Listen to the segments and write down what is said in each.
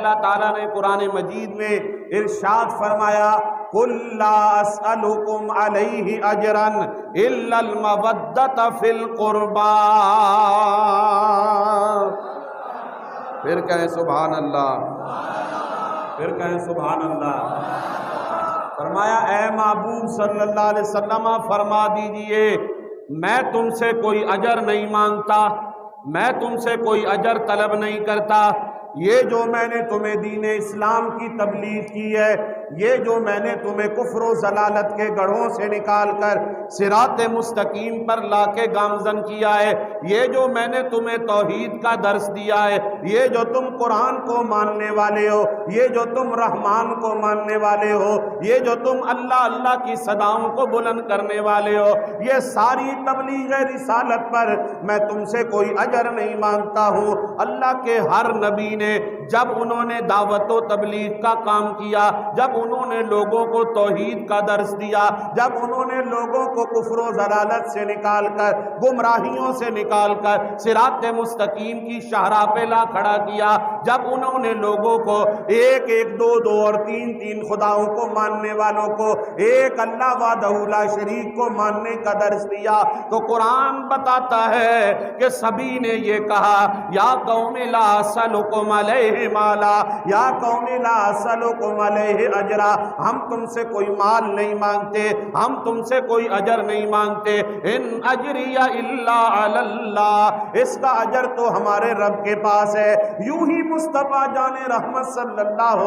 اللہ تعالیٰ نے قرآن مجید میں ارشاد فرمایا قُلْ لَا أَسْأَلُكُمْ عَلَيْهِ أَجْرًا إِلَّا الْمَوَدَّةَ فِي الْقُرْبَى۔ پھر کہیں سبحان اللہ، پھر کہیں سبحان اللہ۔ فرمایا اے محبوب صلی اللہ علیہ وسلم فرما دیجئے میں تم سے کوئی اجر نہیں مانگتا، میں تم سے کوئی اجر طلب نہیں کرتا۔ یہ جو میں نے تمہیں دین اسلام کی تبلیغ کی ہے، یہ جو میں نے تمہیں کفر و ضلالت کے گڑھوں سے نکال کر صراط مستقیم پر لا کے گامزن کیا ہے، یہ جو میں نے تمہیں توحید کا درس دیا ہے، یہ جو تم قرآن کو ماننے والے ہو، یہ جو تم رحمان کو ماننے والے ہو، یہ جو تم اللہ اللہ کی صداؤں کو بلند کرنے والے ہو، یہ ساری تبلیغ رسالت پر میں تم سے کوئی اجر نہیں مانگتا ہوں۔ اللہ کے ہر نبی نے جب انہوں نے دعوت و تبلیغ کا کام کیا، جب انہوں نے لوگوں کو توحید کا درس دیا، جب انہوں نے لوگوں کو کفر و ضلالت سے نکال کر، گمراہیوں سے نکال کر صراط مستقیم کی شاہراہ پہ لا کھڑا کیا، جب انہوں نے لوگوں کو ایک ایک دو دو اور تین تین خداؤں کو ماننے والوں کو ایک اللہ وحدہ لا شریک کو ماننے کا درس دیا، تو قرآن بتاتا ہے کہ سبھی نے یہ کہا یا قوم لا اسألکم علیہ مالا، یا قوم لا اسألکم علیہ اجرا، ہم تم سے کوئی مال نہیں مانگتے، ہم تم سے کوئی اجر نہیں مانگتے، ان اجری الا علی اللہ، اس کا اجر تو ہمارے رب کے پاس ہے۔ یوں ہی مصطفیٰ جان رحمت صلی اللہ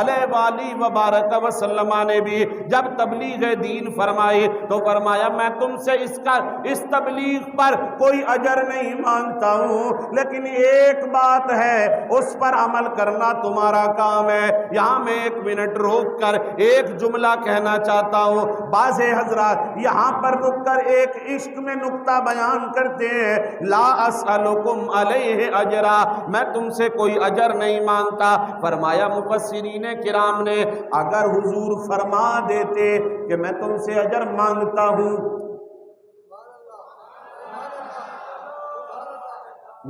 علیہ وآلہ وبارک وسلم نے بھی جب تبلیغ دین فرمائی تو فرمایا میں تم سے اس تبلیغ پر کوئی اجر نہیں مانگتا ہوں، لیکن ایک بات ہے اس پر عمل کرنا تمہارا کام ہے۔ یہاں میں ایک منٹ روک کر ایک جملہ کہنا چاہتا ہوں۔ بعض حضرات یہاں پر رک کر ایک عشق میں نقطہ بیان کرتے ہیں، لا اسألکم علیہ اجرا، میں تم سے کوئی اجر نہیں مانگتا۔ فرمایا مفسرین کرام نے اگر حضور فرما دیتے کہ میں تم سے اجر مانگتا ہوں،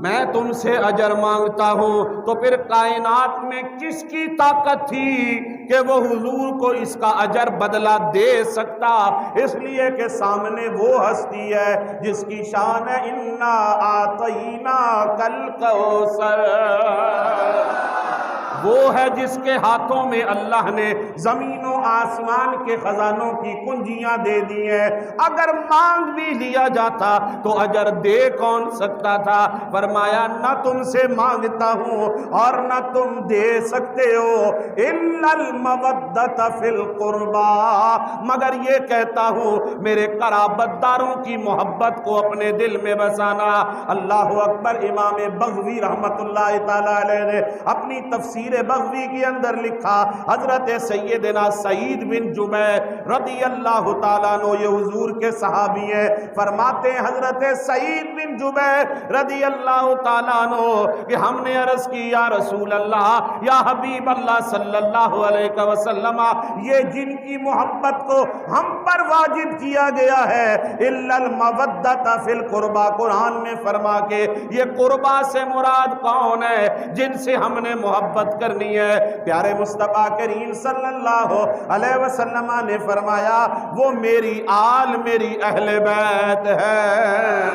میں تم سے اجر مانگتا ہوں، تو پھر کائنات میں کس کی طاقت تھی کہ وہ حضور کو اس کا اجر بدلہ دے سکتا؟ اس لیے کہ سامنے وہ ہستی ہے جس کی شان ہے انا آتینا کل کوثر، وہ ہے جس کے ہاتھوں میں اللہ نے زمین و آسمان کے خزانوں کی کنجیاں دے دی ہیں۔ اگر مانگ بھی لیا جاتا تو اجر دے کون سکتا تھا؟ فرمایا نہ تم سے مانگتا ہوں اور نہ تم دے سکتے ہو، الا المودۃ فی القربى، مگر یہ کہتا ہوں میرے قرابت داروں کی محبت کو اپنے دل میں بسانا۔ اللہ اکبر۔ امام بغوی رحمت اللہ تعالی علیہ نے اپنی تفسیر بغوی کے اندر لکھا، حضرت سیدنا سعید بن جبیر رضی اللہ تعالیٰ عنہ، یہ حضور کے صحابی ہیں، فرماتے ہیں حضرت سعید بن جبیر رضی اللہ تعالیٰ عنہ کہ ہم نے عرض کی یا رسول اللہ، یا حبیب اللہ صلی اللہ علیہ وسلم، یہ جن کی محبت کو ہم پر واجب کیا گیا ہے الا المودۃ فی القربى، قرآن میں فرما کے یہ قربا سے مراد کون ہے جن سے ہم نے محبت کرنی ہے؟ پیارے مصطفیٰ کریم صلی اللہ علیہ وسلم نے فرمایا وہ میری آل، میری اہل بیت ہے۔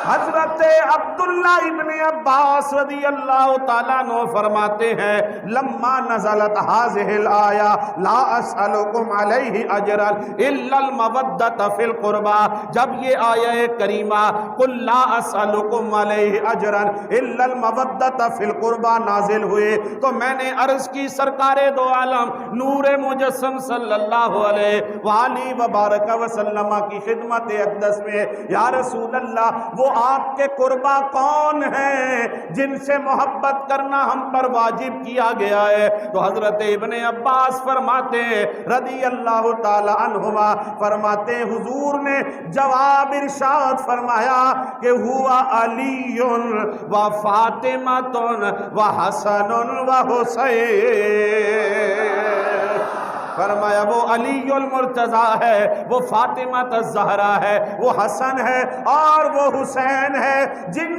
حضرت عبداللہ ابن عباس رضی اللہ تعالیٰ عنہ فرماتے ہیں لما نزلت هذه الآیہ لا اسألکم علیہ اجرا الا المودۃ فی القربى، جب یہ آیہ کریمہ قل لا اسألکم علیہ اجرا الا المودۃ فی القربى نازل ہوئے تو میں نے عرض کی سرکار دو عالم نور مجسم صلی اللہ علیہ وآلہ وبارک وسلم کی خدمت اقدس میں، یا رسول اللہ وہ آپ کے قربا کون ہیں جن سے محبت کرنا ہم پر واجب کیا گیا ہے؟ تو حضرت ابن عباس فرماتے ہیں رضی اللہ تعالی عنہما، فرماتے ہیں حضور نے جواب ارشاد فرمایا کہ ہوا علی و فاطمہ و حسن و حسین، فرمایا وہ علی المرتضی ہے، وہ فاطمہ الزہرا ہے، وہ حسن ہے اور وہ حسین ہے، جن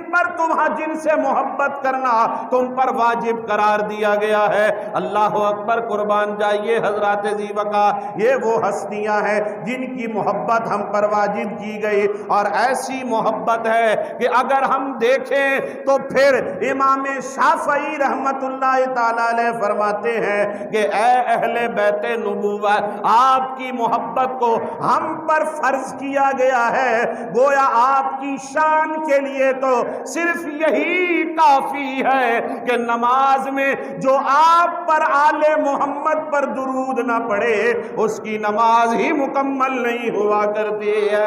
سے محبت کرنا تم پر واجب قرار دیا گیا ہے۔ اللہ اکبر، قربان جائیے حضرات ذی وقار، یہ وہ ہستیاں ہیں جن کی محبت ہم پر واجب کی گئی، اور ایسی محبت ہے کہ اگر ہم دیکھیں تو پھر امام شافعی رحمت اللہ تعالی علیہ فرماتے ہیں کہ اے اہل بیت نبوت، آپ کی محبت کو ہم پر فرض کیا گیا ہے، گویا آپ کی شان کے لیے تو صرف یہی کافی ہے کہ نماز میں جو آپ پر آل محمد پر درود نہ پڑھے اس کی نماز ہی مکمل نہیں ہوا کرتی ہے۔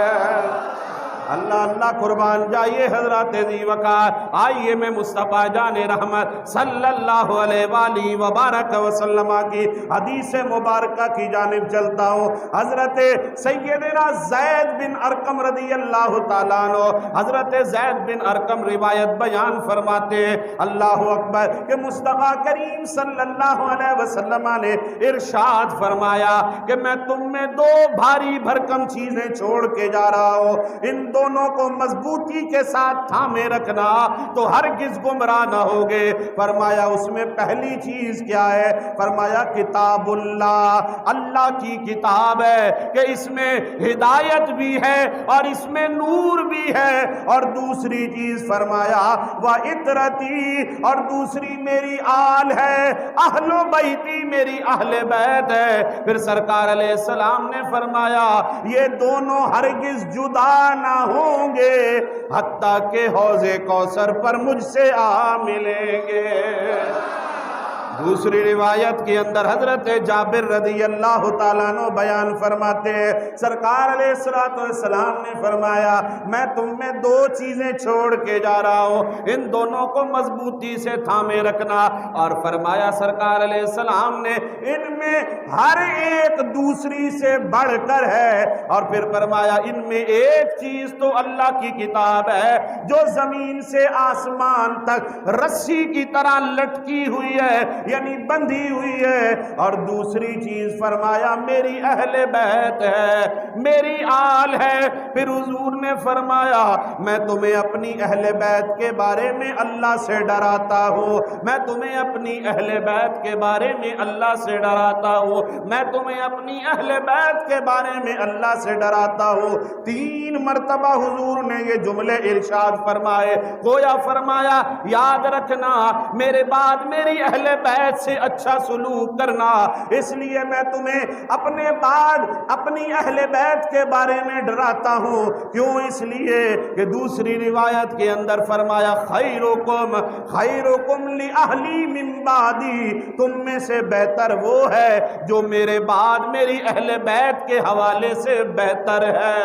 اللہ اللہ، قربان جائیے حضرات ذی وقار، آئیے میں مصطفیٰ جان رحمت صلی اللہ علیہ وآلہ وبارک وسلم کی حدیث مبارکہ کی جانب چلتا ہوں۔ حضرت سیدنا زید بن ارقم رضی اللہ تعالیٰ عنہ، حضرت زید بن ارقم روایت بیان فرماتے ہیں، اللہ اکبر، کہ مصطفیٰ کریم صلی اللہ علیہ وسلم نے ارشاد فرمایا کہ میں تم میں دو بھاری بھرکم چیزیں چھوڑ کے جا رہا ہوں، ان دونوں کو مضبوطی کے ساتھ تھامے رکھنا تو ہرگز گمراہ نہ ہوگے۔ فرمایا اس میں پہلی چیز کیا ہے؟ فرمایا کتاب اللہ، اللہ کی کتاب ہے کہ اس میں ہدایت بھی ہے اور اس میں نور بھی ہے، اور دوسری چیز فرمایا وَعِطْرَتِي، اور دوسری میری آل ہے، اہل بیتی میری اہل بیت ہے۔ پھر سرکار علیہ السلام نے فرمایا یہ دونوں ہرگز جدا نہ ہوں گے حتیٰ کہ حوض کوثر پر مجھ سے آ ملیں گے۔ دوسری روایت کے اندر حضرت جابر رضی اللہ تعالیٰ عنہ بیان فرماتے ہیں، سرکار علیہ السلام نے فرمایا میں تم میں دو چیزیں چھوڑ کے جا رہا ہوں، ان دونوں کو مضبوطی سے تھامے رکھنا، اور فرمایا سرکار علیہ السلام نے ان میں ہر ایک دوسری سے بڑھ کر ہے، اور پھر فرمایا ان میں ایک چیز تو اللہ کی کتاب ہے جو زمین سے آسمان تک رسی کی طرح لٹکی ہوئی ہے، یعنی بندھی ہوئی ہے، اور دوسری چیز فرمایا میری اہل بیت ہے، میری آل ہے۔ پھر حضور نے فرمایا میں تمہیں اپنی اہل بیت کے بارے میں اللہ سے ڈراتا ہوں، میں تمہیں اپنی اہل بیت کے بارے میں اللہ سے ڈراتا ہوں، میں تمہیں اپنی اہل بیت کے بارے میں اللہ سے ڈراتا ہوں۔ 3 مرتبہ حضور نے یہ جملے ارشاد فرمائے، گویا فرمایا یاد رکھنا میرے بعد میری اہل بیت سے اچھا سلوک کرنا، اس لیے میں تمہیں اپنے بعد اپنی اہل بیت کے بارے میں ڈراتا ہوں۔ کیوں؟ اس لیے کہ دوسری روایت کے اندر فرمایا خیرکم خیرکم لأہلی من بعدی، تم میں سے بہتر وہ ہے جو میرے بعد میری اہل بیت کے حوالے سے بہتر ہے۔